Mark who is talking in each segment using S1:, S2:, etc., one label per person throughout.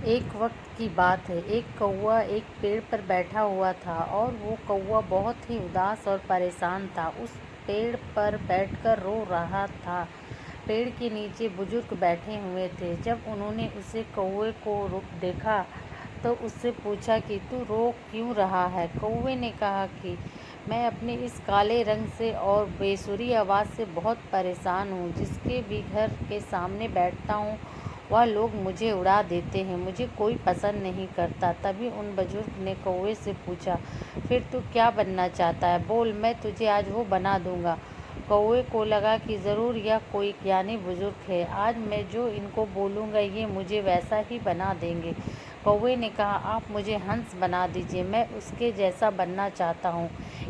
S1: एक वक्त की बात है। एक कौवा एक पेड़ पर बैठा हुआ था और वो कौवा बहुत ही उदास और परेशान था। उस पेड़ पर बैठकर रो रहा था। पेड़ के नीचे बुजुर्ग बैठे हुए थे। जब उन्होंने उसे कौवे को देखा तो उससे पूछा कि तू रो क्यों रहा है। कौवे ने कहा कि मैं अपने इस काले रंग से और बेसुरी आवाज़ से बहुत परेशान हूँ। जिसके भी घर के सामने बैठता हूँ वह लोग मुझे उड़ा देते हैं। मुझे कोई पसंद नहीं करता। तभी उन बुजुर्ग ने कौवे से पूछा, फिर तू क्या बनना चाहता है? बोल, मैं तुझे आज वो बना दूंगा। कौवे को लगा कि ज़रूर यह कोई ज्ञानी बुजुर्ग है। आज मैं जो इनको बोलूँगा ये मुझे वैसा ही बना देंगे। कौवे ने कहा, आप मुझे हंस बना दीजिए, मैं उसके जैसा बनना चाहता हूँ।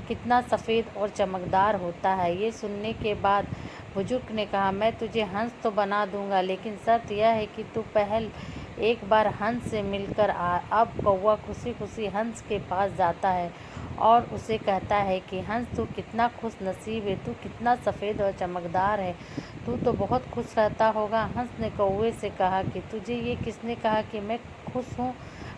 S1: कितना सफ़ेद और चमकदार होता है। ये सुनने के बाद बुजुर्ग ने कहा, मैं तुझे हंस तो बना दूंगा, लेकिन शर्त यह है कि तू पहल एक बार हंस से मिलकर आ। अब कौवा खुशी खुशी हंस के पास जाता है और उसे कहता है कि हंस, तू कितना खुश नसीब है, तू कितना सफ़ेद और चमकदार है, तू तो बहुत खुश रहता होगा। हंस ने कौवे से कहा कि तुझे ये किसने कहा कि मैं खुश हूँ?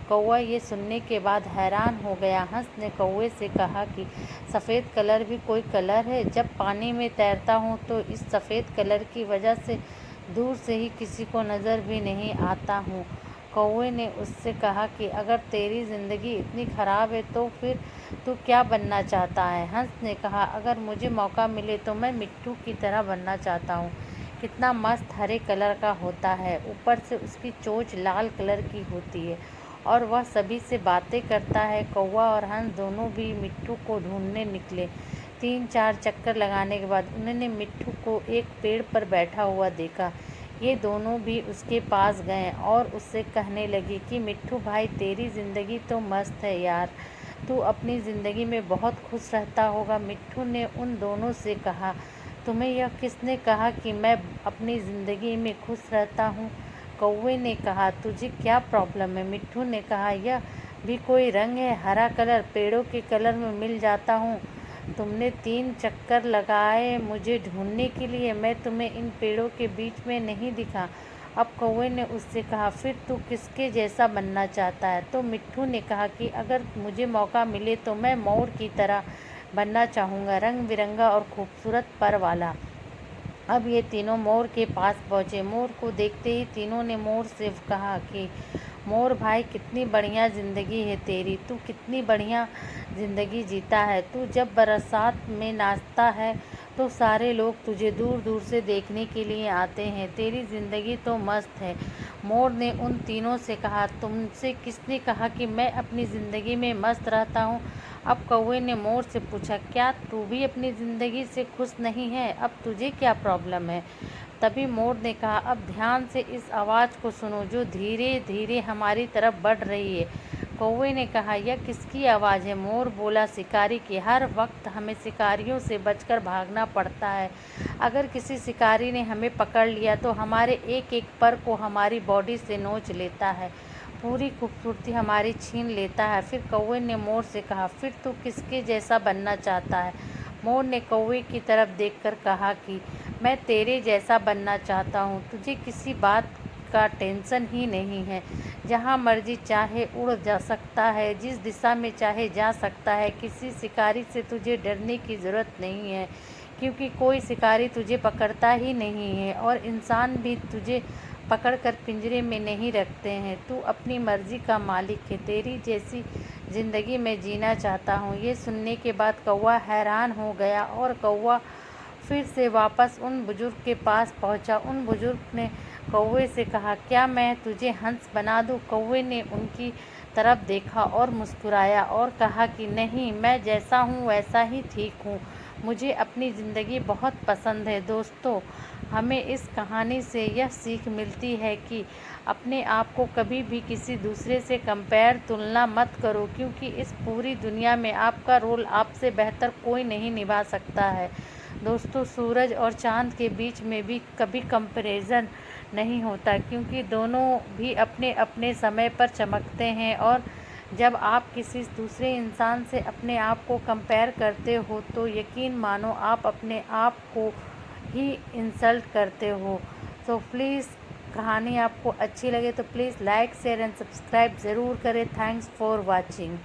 S1: कौवा ये सुनने के बाद हैरान हो गया। हंस ने कौवे से कहा कि सफ़ेद कलर भी कोई कलर है? जब पानी में तैरता हूँ तो इस सफ़ेद कलर की वजह से दूर से ही किसी को नज़र भी नहीं आता हूँ। कौवे ने उससे कहा कि अगर तेरी ज़िंदगी इतनी ख़राब है तो फिर तू क्या बनना चाहता है? हंस ने कहा, अगर मुझे मौका मिले तो मैं मिट्टू की तरह बनना चाहता हूँ। कितना मस्त हरे कलर का होता है, ऊपर से उसकी चोंच लाल कलर की होती है और वह सभी से बातें करता है। कौवा और हंस दोनों भी मिट्टू को ढूंढने निकले। 3-4 चक्कर लगाने के बाद उन्होंने मिट्टू को एक पेड़ पर बैठा हुआ देखा। ये दोनों भी उसके पास गए और उससे कहने लगे कि मिट्टू भाई, तेरी ज़िंदगी तो मस्त है यार, तू अपनी ज़िंदगी में बहुत खुश रहता होगा। मिट्टू ने उन दोनों से कहा, तुम्हें यह किसने कहा कि मैं अपनी ज़िंदगी में खुश रहता हूँ? कौवे ने कहा, तुझे क्या प्रॉब्लम है? मिट्टू ने कहा, यह भी कोई रंग है? हरा कलर पेड़ों के कलर में मिल जाता हूँ। तुमने 3 चक्कर लगाए मुझे ढूंढने के लिए, मैं तुम्हें इन पेड़ों के बीच में नहीं दिखा। अब कौवे ने उससे कहा, फिर तू किसके जैसा बनना चाहता है? तो मिट्टू ने कहा कि अगर मुझे मौका मिले तो मैं मोर की तरह बनना चाहूँगा, रंग बिरंगा और खूबसूरत पर वाला। अब ये तीनों मोर के पास पहुँचे। मोर को देखते ही तीनों ने मोर से कहा कि मोर भाई, कितनी बढ़िया ज़िंदगी है तेरी, तू कितनी बढ़िया ज़िंदगी जीता है। तू जब बरसात में नाचता है तो सारे लोग तुझे दूर दूर से देखने के लिए आते हैं। तेरी ज़िंदगी तो मस्त है। मोर ने उन तीनों से कहा, तुमसे किसने कहा कि मैं अपनी ज़िंदगी में मस्त रहता हूँ? अब कौवे ने मोर से पूछा, क्या तू भी अपनी ज़िंदगी से खुश नहीं है? अब तुझे क्या प्रॉब्लम है? तभी मोर ने कहा, अब ध्यान से इस आवाज़ को सुनो जो धीरे धीरे हमारी तरफ बढ़ रही है। कौवे ने कहा, यह किसकी आवाज़ है? मोर बोला, शिकारी की। हर वक्त हमें शिकारियों से बचकर भागना पड़ता है। अगर किसी शिकारी ने हमें पकड़ लिया तो हमारे एक एक पर को हमारी बॉडी से नोच लेता है, पूरी खूबसूरती हमारी छीन लेता है। फिर कौवे ने मोर से कहा, फिर तू किसके जैसा बनना चाहता है? मोर ने कौवे की तरफ देखकर कहा कि मैं तेरे जैसा बनना चाहता हूँ। तुझे किसी बात का टेंशन ही नहीं है, जहाँ मर्जी चाहे उड़ जा सकता है, जिस दिशा में चाहे जा सकता है। किसी शिकारी से तुझे डरने की ज़रूरत नहीं है, क्योंकि कोई शिकारी तुझे पकड़ता ही नहीं है और इंसान भी तुझे पकड़कर पिंजरे में नहीं रखते हैं। तू अपनी मर्जी का मालिक है। तेरी जैसी ज़िंदगी मैं जीना चाहता हूँ। ये सुनने के बाद कौवा हैरान हो गया और कौवा फिर से वापस उन बुजुर्ग के पास पहुँचा। उन बुजुर्ग ने कौवे से कहा, क्या मैं तुझे हंस बना दूँ? कौवे ने उनकी तरफ देखा और मुस्कुराया और कहा कि नहीं, मैं जैसा हूँ वैसा ही ठीक हूँ, मुझे अपनी ज़िंदगी बहुत पसंद है। दोस्तों, हमें इस कहानी से यह सीख मिलती है कि अपने आप को कभी भी किसी दूसरे से कंपेयर तुलना मत करो, क्योंकि इस पूरी दुनिया में आपका रोल आपसे बेहतर कोई नहीं निभा सकता है। दोस्तों, सूरज और चाँद के बीच में भी कभी कंपैरिजन नहीं होता, क्योंकि दोनों भी अपने अपने समय पर चमकते हैं। और जब आप किसी दूसरे इंसान से अपने आप को कंपेयर करते हो तो यकीन मानो आप अपने आप को ही इंसल्ट करते हो। सो प्लीज़ कहानी आपको अच्छी लगे तो please like share and subscribe ज़रूर करें। Thanks for watching.